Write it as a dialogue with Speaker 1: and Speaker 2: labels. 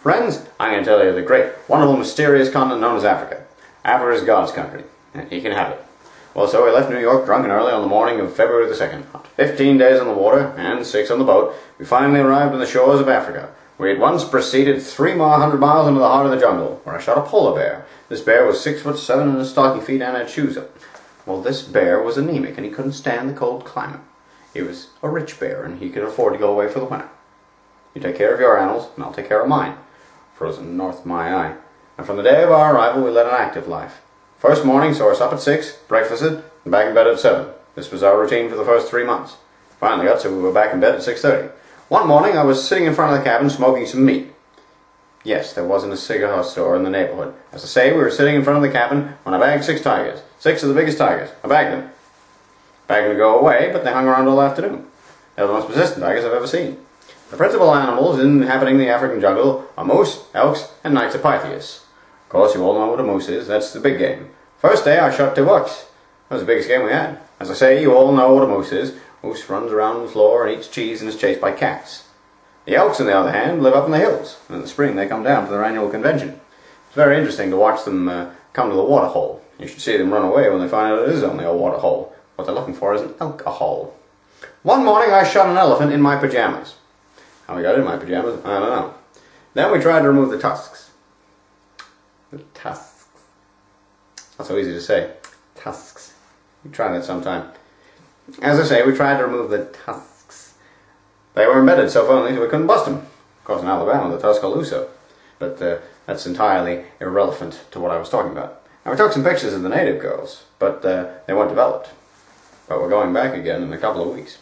Speaker 1: Friends, I'm going to tell you the great, wonderful, mysterious continent known as Africa. Africa is God's country, and He can have it. Well, so we left New York drunk and early on the morning of February the 2nd. After 15 days on the water and 6 on the boat, we finally arrived on the shores of Africa. We at once proceeded 300 miles into the heart of the jungle, where I shot a polar bear. This bear was 6'7" in his stocky feet and had shoes up. Well, this bear was anemic, and he couldn't stand the cold climate. He was a rich bear, and he could afford to go away for the winter. You take care of your animals, and I'll take care of mine. Frozen north my eye. And from the day of our arrival, we led an active life. First morning saw us up at 6, breakfasted, and back in bed at 7. This was our routine for the first 3 months. Finally got so we were back in bed at 6:30. One morning I was sitting in front of the cabin smoking some meat. Yes, there wasn't a cigar store in the neighborhood. As I say, we were sitting in front of the cabin when I bagged 6 tigers. 6 of the biggest tigers. I bagged them. Bagged them to go away, but they hung around all afternoon. They were the most persistent tigers I've ever seen. The principal animals inhabiting the African jungle are moose, elks, and knights of Pythias. Of course, you all know what a moose is. That's the big game. First day, I shot 2 bucks. That was the biggest game we had. As I say, you all know what a moose is. Moose runs around the floor and eats cheese and is chased by cats. The elks, on the other hand, live up in the hills. And in the spring, they come down for their annual convention. It's very interesting to watch them come to the water hole. You should see them run away when they find out it is only a water hole. What they're looking for is an alcohol. One morning, I shot an elephant in my pajamas. How we got in my pajamas, I don't know. Then we tried to remove the tusks. The tusks. Not so easy to say. Tusks. You try that sometime. As I say, we tried to remove the tusks. They were embedded so firmly that we couldn't bust them. Of course, in Alabama, the tusks are looser. But that's entirely irrelevant to what I was talking about. Now, we took some pictures of the native girls, but they weren't developed. But we're going back again in a couple of weeks.